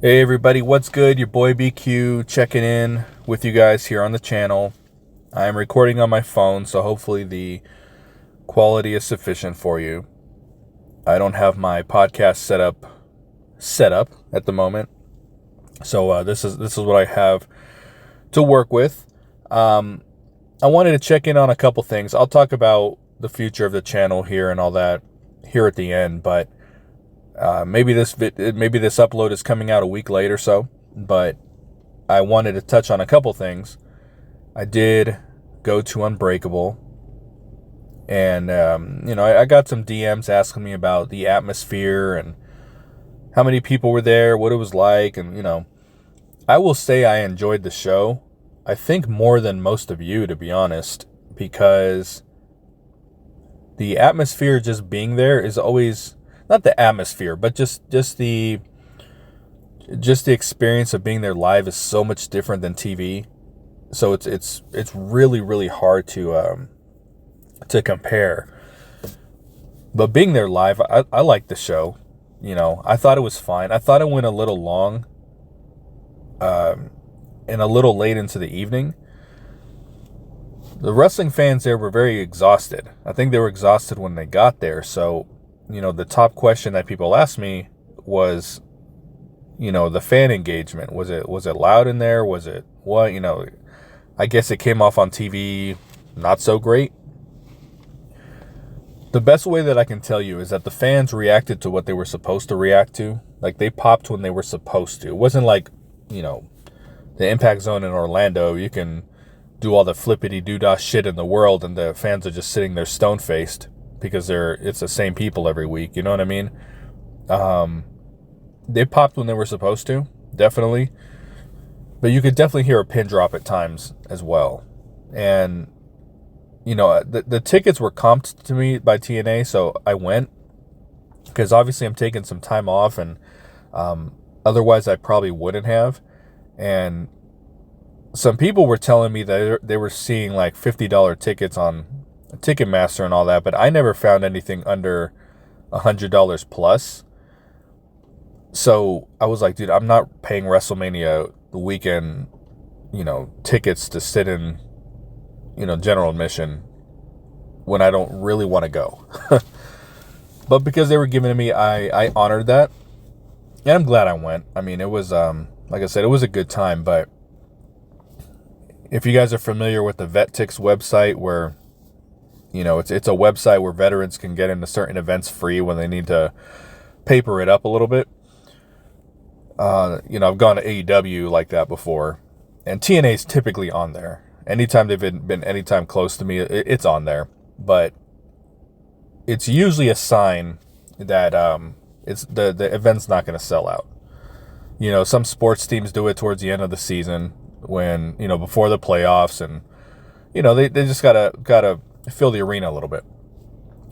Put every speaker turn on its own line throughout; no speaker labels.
Hey everybody, what's good? Your boy BQ checking in with you guys here on the channel. I am recording on my phone, so hopefully the quality is sufficient for you. I don't have my podcast set up at the moment, so this is what I have to work with. I wanted to check in on a couple things. I'll talk about the future of the channel here and all that here at the end, but maybe this upload is coming out a week late or so, but I wanted to touch on a couple things. I did go to Unbreakable, and I got some DMs asking me about the atmosphere and how many people were there, what it was like, and I will say I enjoyed the show. I think more than most of you, to be honest, because the atmosphere just being there is always not the atmosphere, but just the experience of being there live is so much different than TV. So it's really, really hard to compare. But being there live, I liked the show. I thought it was fine. I thought it went a little long, and a little late into the evening. The wrestling fans there were very exhausted. I think they were exhausted when they got there. So, the top question that people asked me was, the fan engagement. Was it loud in there? Was it what? I guess it came off on TV not so great. The best way that I can tell you is that the fans reacted to what they were supposed to react to. Like, they popped when they were supposed to. It wasn't like, the Impact Zone in Orlando. You can do all the flippity-doo-dah shit in the world and the fans are just sitting there stone-faced because it's the same people every week. You know what I mean? They popped when they were supposed to, definitely. But you could definitely hear a pin drop at times as well. And, the tickets were comped to me by TNA, so I went. Because obviously I'm taking some time off, and otherwise I probably wouldn't have. And some people were telling me that they were seeing like $50 tickets on Ticketmaster and all that, but I never found anything under $100 plus. So I was like, dude, I'm not paying Wrestlemania the weekend, tickets to sit in, general admission when I don't really want to go. But because they were giving it to me, I honored that. And I'm glad I went. I mean, it was, like I said, it was a good time. But if you guys are familiar with the VetTix website, where, it's a website where veterans can get into certain events free when they need to paper it up a little bit. I've gone to AEW like that before, and TNA is typically on there. Anytime they've been anytime close to me, it's on there. But it's usually a sign that it's the event's not going to sell out. Some sports teams do it towards the end of the season when, before the playoffs, and they just gotta fill the arena a little bit.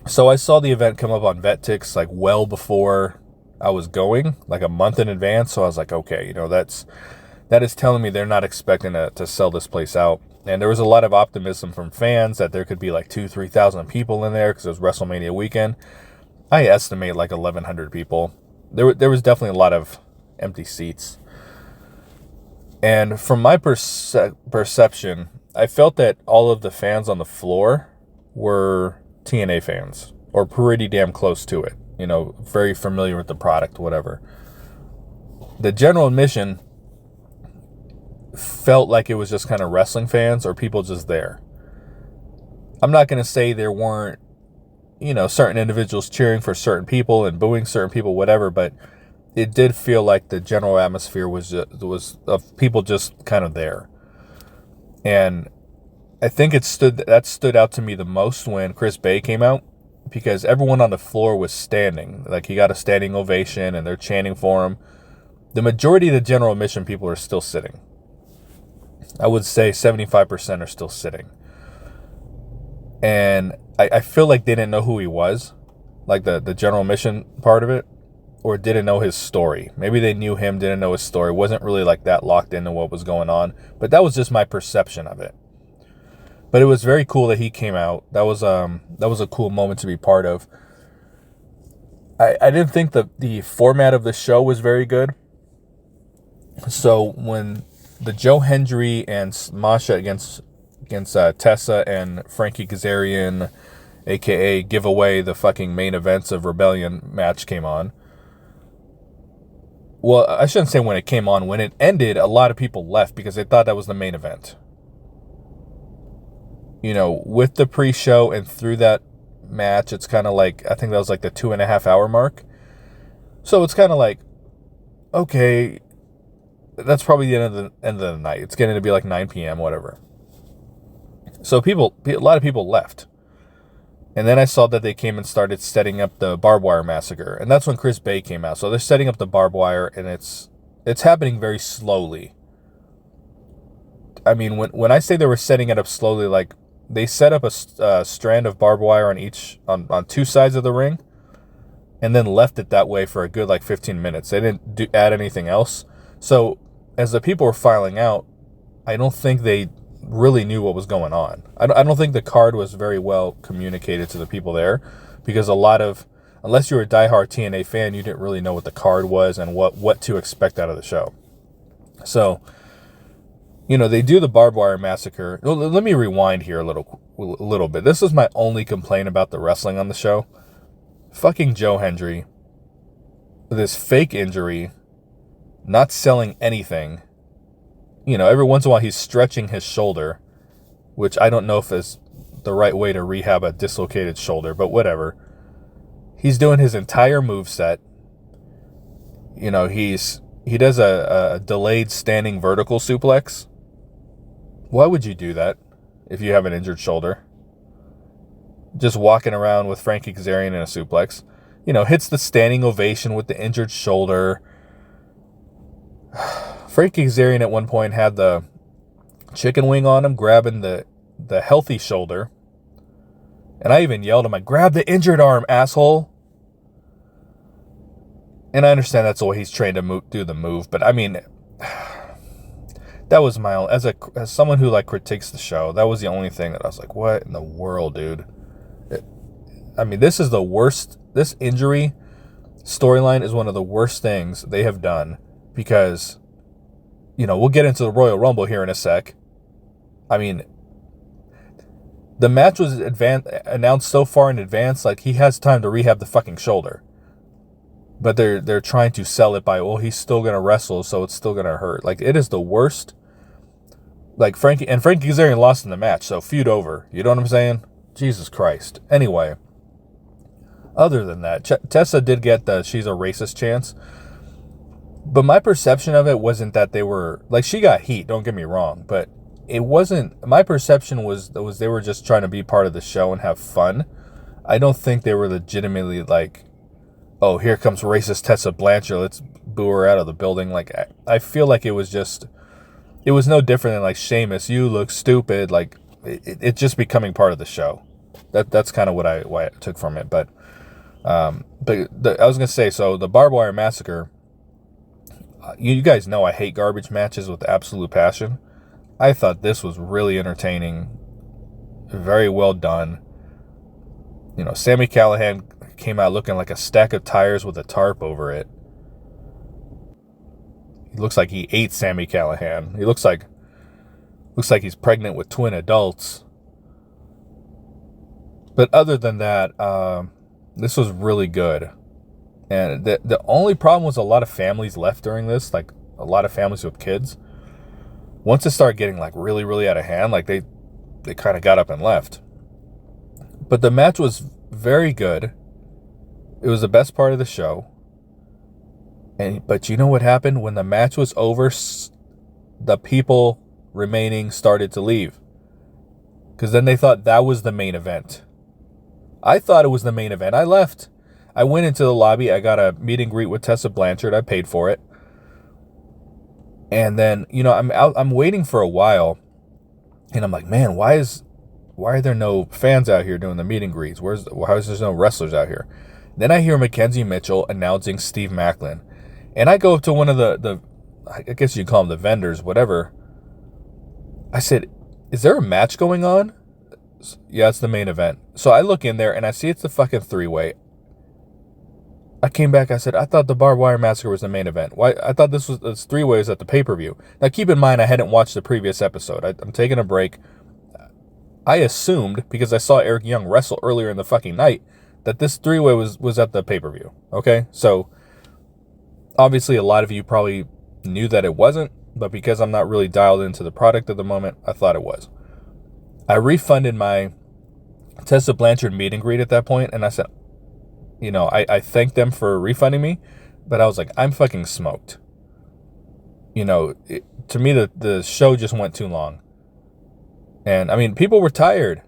So I saw the event come up on VetTix like well before I was going, like a month in advance. So I was like, okay, that is telling me they're not expecting to sell this place out. And there was a lot of optimism from fans that there could be like 2,000-3,000 people in there because it was WrestleMania weekend. I estimate like 1,100 people. There was definitely a lot of empty seats. And from my perception, I felt that all of the fans on the floor were TNA fans, or pretty damn close to it. Very familiar with the product, whatever. The general admission felt like it was just kind of wrestling fans or people just there. I'm not going to say there weren't, certain individuals cheering for certain people and booing certain people, whatever, but it did feel like the general atmosphere was of people just kind of there. And I think that stood out to me the most when Chris Bay came out, because everyone on the floor was standing. Like, he got a standing ovation and they're chanting for him. The majority of the general admission people are still sitting. I would say 75% are still sitting. And I feel like they didn't know who he was, like the general admission part of it, or didn't know his story. Maybe they knew him, didn't know his story, wasn't really like that locked into what was going on. But that was just my perception of it. But it was very cool that he came out. That was a cool moment to be part of. I didn't think the format of the show was very good. So when the Joe Hendry and Masha against Tessa and Frankie Kazarian, aka give away the fucking main events of Rebellion match came on. Well, I shouldn't say when it came on. When it ended, a lot of people left because they thought that was the main event. You know, with the pre-show and through that match, it's kind of like, I think that was like the 2.5 hour mark. So it's kind of like, okay, that's probably the end of the night. It's getting to be like 9 p.m., whatever. So a lot of people left. And then I saw that they came and started setting up the Barbwire massacre. And that's when Chris Bay came out. So they're setting up the Barbwire, and it's happening very slowly. I mean, when I say they were setting it up slowly, like, they set up a strand of barbed wire on two sides of the ring, and then left it that way for a good, like, 15 minutes. They didn't add anything else. So as the people were filing out, I don't think they really knew what was going on. I don't think the card was very well communicated to the people there, because unless you were a diehard TNA fan, you didn't really know what the card was and what to expect out of the show. So, you know, they do the barbed wire massacre. Well, let me rewind here a little bit. This is my only complaint about the wrestling on the show. Fucking Joe Hendry, this fake injury, not selling anything. You know, every once in a while he's stretching his shoulder, which I don't know if is the right way to rehab a dislocated shoulder, but whatever. He's doing his entire moveset. You know, he does a delayed standing vertical suplex. Why would you do that if you have an injured shoulder? Just walking around with Frankie Kazarian in a suplex. You know, hits the standing ovation with the injured shoulder. Frankie Kazarian at one point had the chicken wing on him, grabbing the healthy shoulder. And I even yelled at him, grab the injured arm, asshole. And I understand that's the way he's trained to do the move, but I mean, that was my own, as someone who like critiques the show, that was the only thing that I was like, what in the world, dude? I mean, this is the worst. This injury storyline is one of the worst things they have done, because, you know, we'll get into the Royal Rumble here in a sec. I mean, the match was announced so far in advance, like he has time to rehab the fucking shoulder. But they're trying to sell it by, well, he's still gonna wrestle, so it's still gonna hurt. Like, it is the worst. Like, Frankie Kazarian lost in the match, so feud over. You know what I'm saying? Jesus Christ. Anyway, other than that, Tessa did get the "she's a racist" chance. But my perception of it wasn't that they were, like, she got heat, don't get me wrong, but it wasn't, my perception was they were just trying to be part of the show and have fun. I don't think they were legitimately like, oh, here comes racist Tessa Blanchard, let's boo her out of the building. Like, I feel like it was no different than like, Sheamus, you look stupid. Like, it just becoming part of the show. That's kind of what I took from it. But I was gonna say, so the Barbed Wire Massacre, you guys know I hate garbage matches with absolute passion. I thought this was really entertaining, very well done. You know, Sami Callihan came out looking like a stack of tires with a tarp over it. He looks like he ate Sami Callihan. He looks like he's pregnant with twin adults. But other than that, this was really good. And the only problem was a lot of families left during this, like a lot of families with kids. Once it started getting like really, really out of hand, like they kind of got up and left. But the match was very good. It was the best part of the show. But you know what happened? When the match was over, the people remaining started to leave. Because then they thought that was the main event. I thought it was the main event. I left. I went into the lobby. I got a meet and greet with Tessa Blanchard. I paid for it. And then, you know, I'm waiting for a while. And I'm like, man, why are there no fans out here doing the meet and greets? How is there no wrestlers out here? Then I hear Mackenzie Mitchell announcing Steve Macklin. And I go up to one of the I guess you call them the vendors, whatever. I said, is there a match going on? Yeah, it's the main event. So I look in there and I see it's the fucking three-way. I came back, I said, I thought the Barbwire Massacre was the main event. Why? I thought this was three-ways at the pay-per-view. Now, keep in mind, I hadn't watched the previous episode. I'm taking a break. I assumed, because I saw Eric Young wrestle earlier in the fucking night, that this three-way was at the pay-per-view. Okay? So, obviously, a lot of you probably knew that it wasn't, but because I'm not really dialed into the product at the moment, I thought it was. I refunded my Tessa Blanchard meet and greet at that point, and I said, you know, I thanked them for refunding me, but I was like, I'm fucking smoked. You know, to me, the show just went too long. And, I mean, people were tired.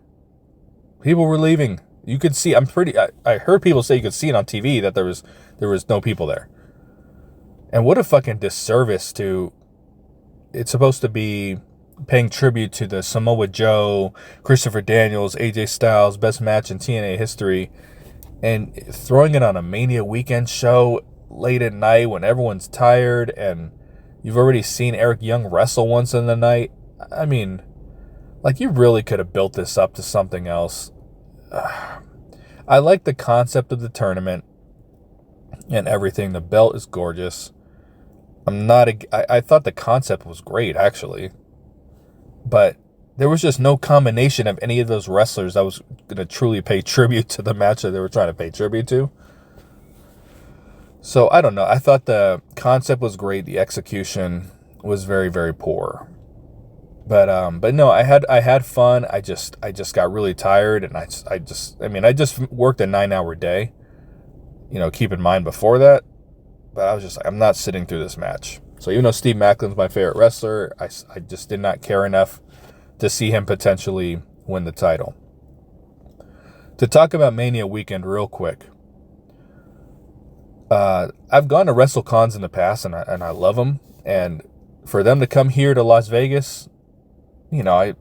People were leaving. You could see, I heard people say you could see it on TV that there was no people there. And what a fucking disservice to, it's supposed to be paying tribute to the Samoa Joe, Christopher Daniels, AJ Styles, best match in TNA history, and throwing it on a Mania weekend show late at night when everyone's tired and you've already seen Eric Young wrestle once in the night. I mean, like, you really could have built this up to something else. I like the concept of the tournament and everything. The belt is gorgeous. I thought the concept was great, actually. But there was just no combination of any of those wrestlers that was going to truly pay tribute to the match that they were trying to pay tribute to. So, I don't know. I thought the concept was great. The execution was very, very poor. But no, I had fun. I just got really tired, and I just worked a 9-hour day. You know, keep in mind before that. But I was just like, I'm not sitting through this match. So even though Steve Maclin's my favorite wrestler, I just did not care enough to see him potentially win the title. To talk about Mania weekend real quick. I've gone to WrestleCons in the past, and I love them. And for them to come here to Las Vegas, you know,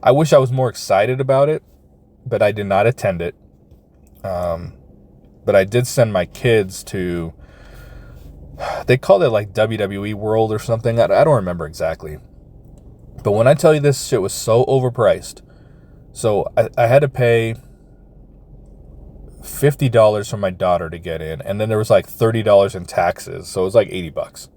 I wish I was more excited about it, but I did not attend it. But I did send my kids to, they called it like WWE World or something. I don't remember exactly. But when I tell you this shit was so overpriced, so I had to pay $50 for my daughter to get in, and then there was like $30 in taxes, so it was like $80.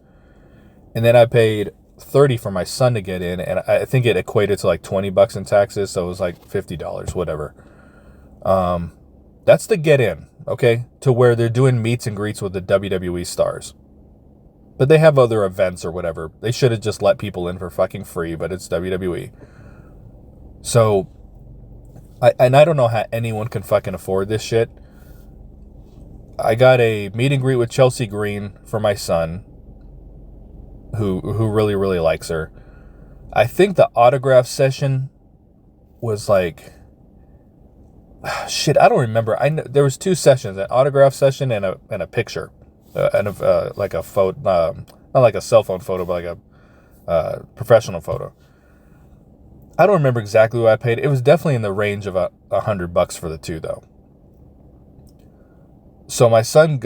And then I paid $30 for my son to get in, and I think it equated to like $20 in taxes, so it was like $50, whatever. That's the get in, okay, to where they're doing meets and greets with the WWE stars. But they have other events or whatever. They should have just let people in for fucking free, but it's WWE. So, I don't know how anyone can fucking afford this shit. I got a meet and greet with Chelsea Green for my son, who really, really likes her. I think the autograph session was like, shit, I don't remember. There was 2 sessions, an autograph session and a picture. Like a photo, not like a cell phone photo, but like a professional photo. I don't remember exactly what I paid. It was definitely in the range of $100 for the 2, though. So my son,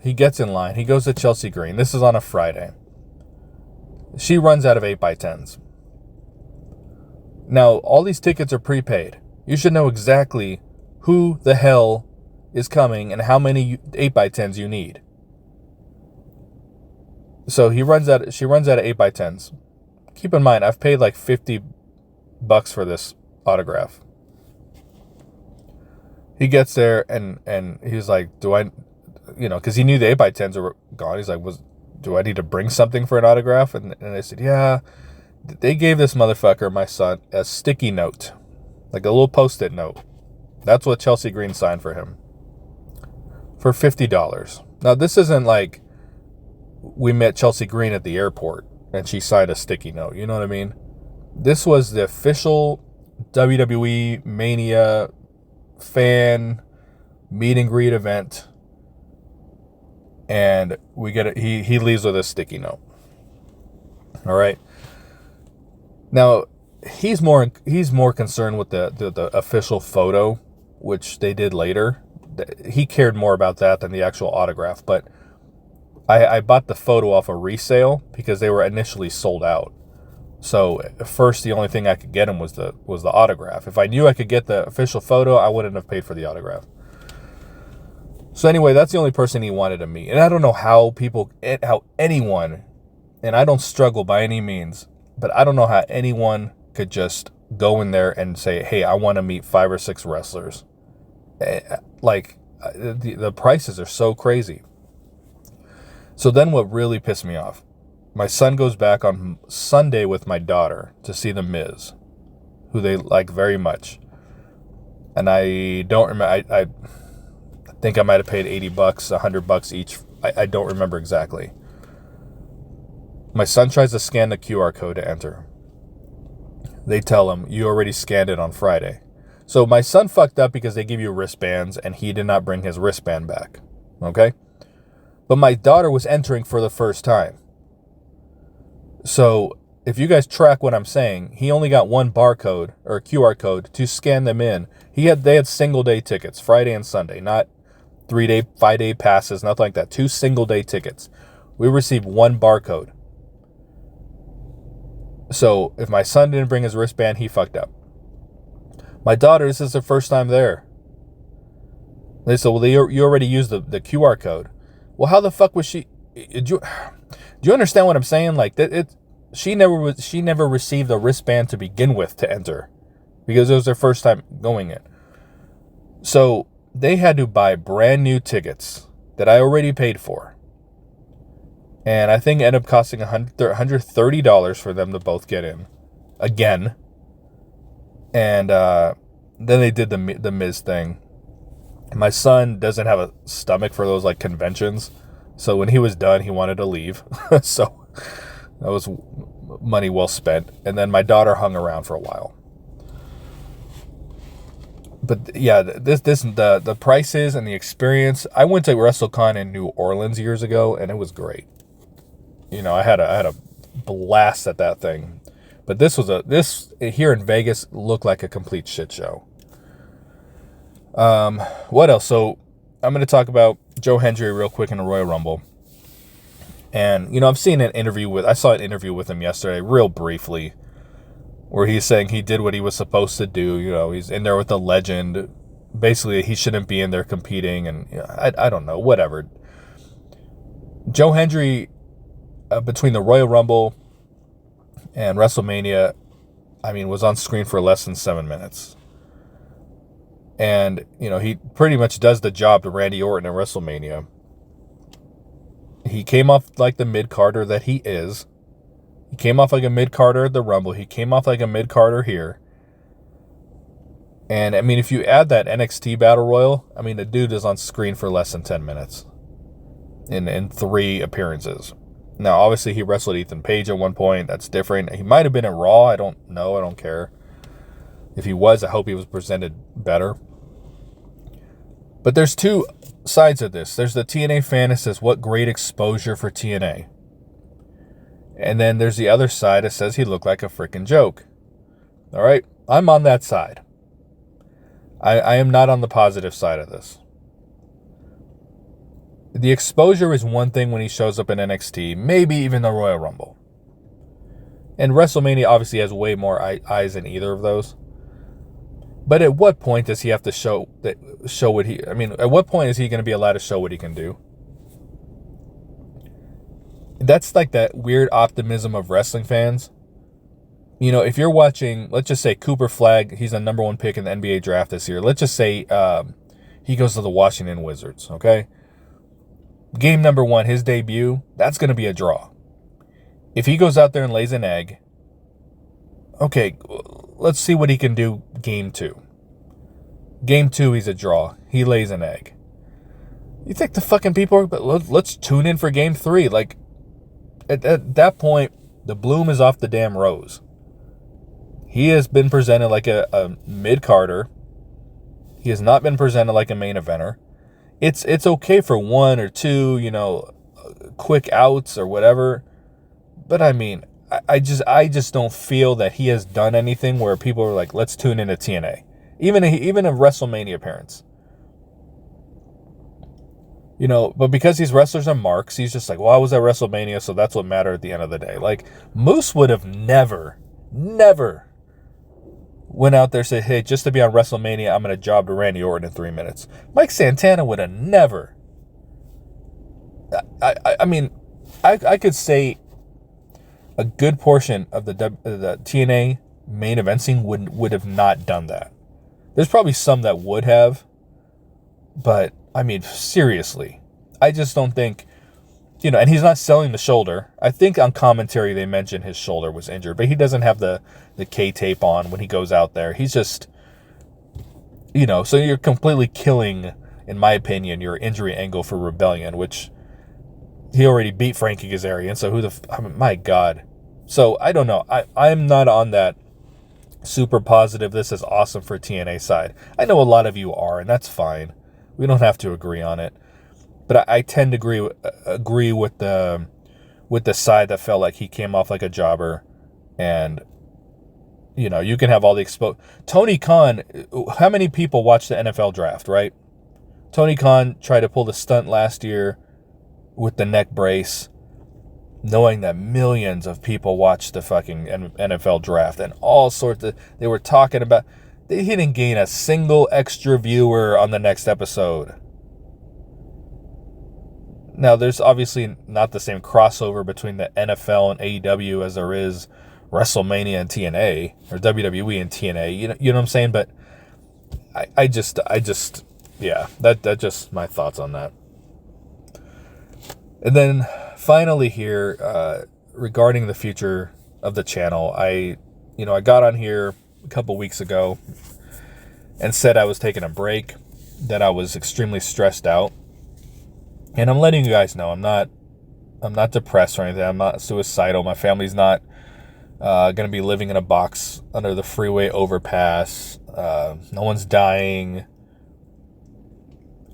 he gets in line. He goes to Chelsea Green. This is on a Friday. She runs out of 8x10s. Now, all these tickets are prepaid. You should know exactly who the hell is coming and how many 8x10s you need. So she runs out of 8x10s. Keep in mind, I've paid like $50 for this autograph. He gets there and he's like, because he knew the 8x10s were gone. He's like, do I need to bring something for an autograph? And I said, yeah. They gave this motherfucker, my son, a sticky note, like a little Post-it note. That's what Chelsea Green signed for him for $50. Now, this isn't like we met Chelsea Green at the airport and she signed a sticky note. You know what I mean? This was the official WWE Mania fan meet and greet event, and we get it. He leaves with a sticky note. All right. Now he's more concerned with the official photo, which they did later. He cared more about that than the actual autograph. But I bought the photo off a resale because they were initially sold out. So at first, the only thing I could get him was the autograph. If I knew I could get the official photo, I wouldn't have paid for the autograph. So anyway, that's the only person he wanted to meet. And I don't know how anyone, and I don't struggle by any means, but I don't know how anyone could just go in there and say, hey, I want to meet 5 or 6 wrestlers. Like, the prices are so crazy. So then what really pissed me off, my son goes back on Sunday with my daughter to see The Miz, who they like very much. And I don't remember, I think I might have paid $80, $100 each. I don't remember exactly. My son tries to scan the QR code to enter. They tell him, you already scanned it on Friday. So my son fucked up because they give you wristbands and he did not bring his wristband back. Okay? But my daughter was entering for the first time. So if you guys track what I'm saying, he only got one barcode or QR code to scan them in. They had single day tickets, Friday and Sunday, not 3-day, 5-day passes, nothing like that. 2 single day tickets. We received one barcode. So if my son didn't bring his wristband, he fucked up. My daughter, this is her first time there. They said, well, you already used the QR code. Well, how the fuck was she? Do you understand what I'm saying? Like she never received a wristband to begin with to enter, because it was their first time going in. So they had to buy brand new tickets that I already paid for. And I think it ended up costing $130 for them to both get in. Again. And then they did the Miz thing. My son doesn't have a stomach for those like conventions. So when he was done, he wanted to leave. So that was money well spent. And then my daughter hung around for a while. But yeah, the prices and the experience. I went to WrestleCon in New Orleans years ago, and it was great. You know, I had a blast at that thing. But this here in Vegas looked like a complete shit show. What else? So I'm going to talk about Joe Hendry real quick in the Royal Rumble. And, you know, I saw an interview with him yesterday, real briefly, where he's saying he did what he was supposed to do. You know, he's in there with a legend. Basically, he shouldn't be in there competing. And you know, I don't know, whatever. Joe Hendry, between the Royal Rumble and WrestleMania, I mean, was on screen for less than 7 minutes. And, you know, he pretty much does the job to Randy Orton at WrestleMania. He came off like the mid-carder that he is. He came off like a mid-carder at the Rumble. He came off like a mid-carder here. And, I mean, if you add that NXT Battle Royal, I mean, the dude is on screen for less than 10 minutes in 3 appearances. Now, obviously, he wrestled Ethan Page at one point. That's different. He might have been in Raw. I don't know. I don't care. If he was, I hope he was presented better. But there's 2 sides of this. There's the TNA fan that says, what great exposure for TNA. And then there's the other side that says he looked like a freaking joke. All right? I'm on that side. I am not on the positive side of this. The exposure is one thing when he shows up in NXT, maybe even the Royal Rumble. And WrestleMania obviously has way more eyes than either of those. But at what point does he have to show what he... I mean, at what point is he going to be allowed to show what he can do? That's like that weird optimism of wrestling fans. You know, if you're watching, let's just say Cooper Flagg, he's the number 1 pick in the NBA draft this year. Let's just say he goes to the Washington Wizards, okay? Game number 1, his debut, that's going to be a draw. If he goes out there and lays an egg, okay, let's see what he can do game 2. Game 2, he's a draw. He lays an egg. You think the fucking people are... But let's tune in for game 3. Like, at that point, the bloom is off the damn rose. He has been presented like a mid-carder. He has not been presented like a main eventer. It's okay for 1 or 2, you know, quick outs or whatever. But I mean, I just don't feel that he has done anything where people are like, let's tune into TNA. Even a WrestleMania appearance. You know, but because these wrestlers are marks, he's just like, well, I was at WrestleMania, so that's what mattered at the end of the day. Like, Moose would have never, went out there and said, hey, just to be on WrestleMania, I'm going to job to Randy Orton in 3 minutes. Mike Santana would have never. I mean, I could say a good portion of the TNA main event scene would have not done that. There's probably some that would have, but I mean, seriously, I just don't think, and he's not selling the shoulder. I think on commentary they mentioned his shoulder was injured, but he doesn't have the K-tape on when he goes out there. He's just, so you're completely killing, in my opinion, your injury angle for Rebellion, which he already beat Frankie Kazarian, so my God. So I don't know. I'm not on that super positive, this is awesome for TNA side. I know a lot of you are, and that's fine. We don't have to agree on it. But I tend to agree with the side that felt like he came off like a jobber, and you can have all the Tony Khan. How many people watch the NFL draft, right? Tony Khan tried to pull the stunt last year with the neck brace, knowing that millions of people watched the fucking NFL draft and all sorts of. They were talking about. He didn't gain a single extra viewer on the next episode. Now, there's obviously not the same crossover between the NFL and AEW as there is WrestleMania and TNA, or WWE and TNA. You know what I'm saying? But I just, yeah, that's just my thoughts on that. And then finally here, regarding the future of the channel, I got on here a couple weeks ago and said I was taking a break, that I was extremely stressed out. And I'm letting you guys know I'm not depressed or anything. I'm not suicidal. My family's not going to be living in a box under the freeway overpass. No one's dying.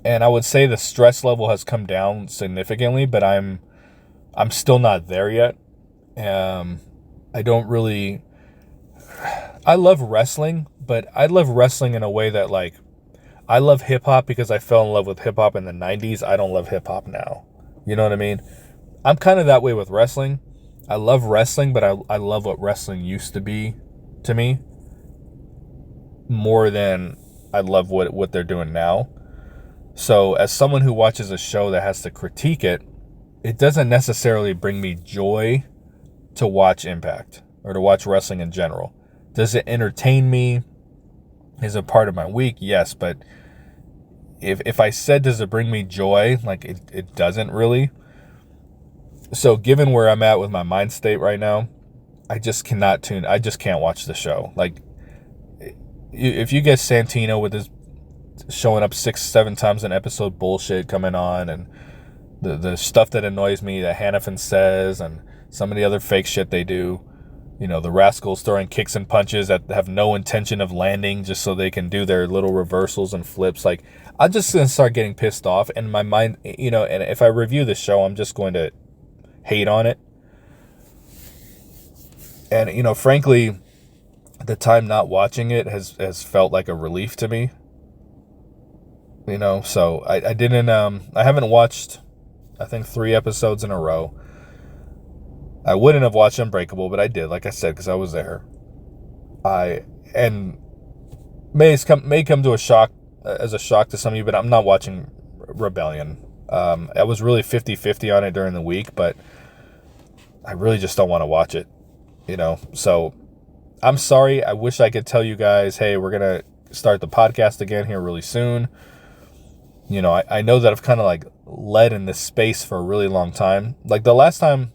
And I would say the stress level has come down significantly, but I'm still not there yet. I don't really. I love wrestling, but I love wrestling in a way that, like, I love hip-hop because I fell in love with hip-hop in the 90s. I don't love hip-hop now. You know what I mean? I'm kind of that way with wrestling. I love wrestling, but I love what wrestling used to be to me more than I love what they're doing now. So as someone who watches a show that has to critique it, it doesn't necessarily bring me joy to watch Impact or to watch wrestling in general. Does it entertain me? Is it part of my week? Yes, but if I said, does it bring me joy? Like, it doesn't really. So given where I'm at with my mind state right now, I just can't watch the show. Like, if you get Santino with his showing up 6-7 times an episode bullshit coming on, and the stuff that annoys me that Hannafin says, and some of the other fake shit they do, the Rascals throwing kicks and punches that have no intention of landing just so they can do their little reversals and flips. Like, I'm just going to start getting pissed off, and my mind, and if I review the show, I'm just going to hate on it. And, frankly, the time not watching it has felt like a relief to me. So I haven't watched, I think, 3 episodes in a row. I wouldn't have watched Unbreakable, but I did, like I said, because I was there. And may come to as a shock to some of you, but I'm not watching Rebellion. I was really 50-50 on it during the week, but I really just don't want to watch it, So I'm sorry. I wish I could tell you guys, hey, we're going to start the podcast again here really soon. I know that I've kind of like led in this space for a really long time. Like, the last time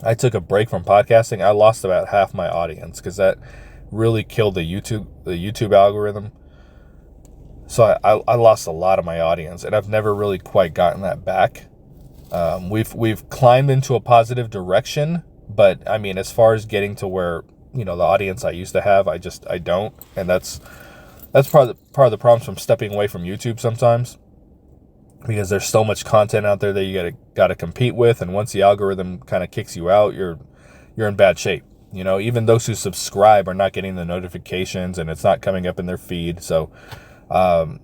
I took a break from podcasting, I lost about half my audience because that really killed the YouTube algorithm. So I lost a lot of my audience, and I've never really quite gotten that back. We've climbed into a positive direction, but I mean, as far as getting to where, the audience I used to have, I don't, and that's part of the problem from stepping away from YouTube sometimes, because there's so much content out there that you gotta compete with, and once the algorithm kind of kicks you out, you're in bad shape. Even those who subscribe are not getting the notifications, and it's not coming up in their feed. So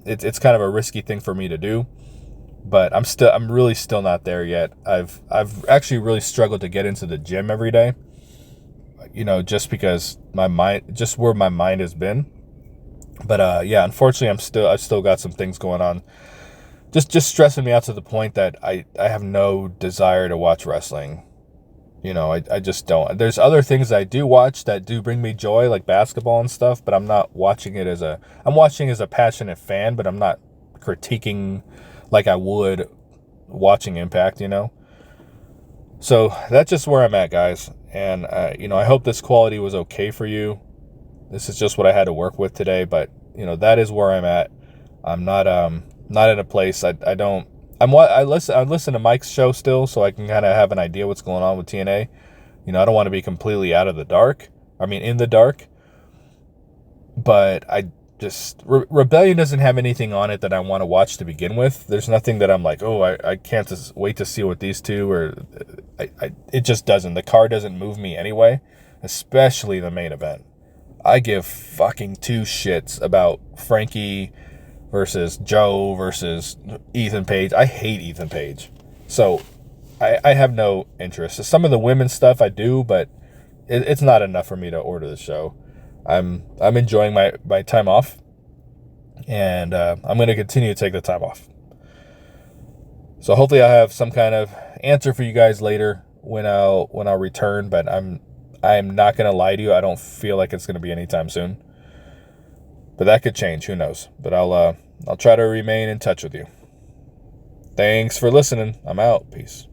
it's kind of a risky thing for me to do, but I'm really still not there yet. I've actually really struggled to get into the gym every day. just because just where my mind has been. But yeah, unfortunately, I've still got some things going on, just stressing me out to the point that I have no desire to watch wrestling. I just don't. There's other things I do watch that do bring me joy, like basketball and stuff, but I'm watching as a passionate fan, but I'm not critiquing like I would watching Impact, So that's just where I'm at, guys. And, I hope this quality was okay for you. This is just what I had to work with today, but, that is where I'm at. I'm not in a place. I listen to Mike's show still, so I can kind of have an idea what's going on with TNA. I don't want to be completely in the dark. But Rebellion doesn't have anything on it that I want to watch to begin with. There's nothing that I'm like, oh, I can't just wait to see what these two are. It just doesn't. The card doesn't move me anyway, especially the main event. I give fucking two shits about Frankie versus Joe versus Ethan Page. I hate Ethan Page. So I have no interest. Some of the women's stuff I do, but it's not enough for me to order the show. I'm enjoying my time off, and I'm going to continue to take the time off. So hopefully I have some kind of answer for you guys later when I'll return, but I'm not going to lie to you. I don't feel like it's going to be anytime soon. But that could change. Who knows? But I'll try to remain in touch with you. Thanks for listening. I'm out. Peace.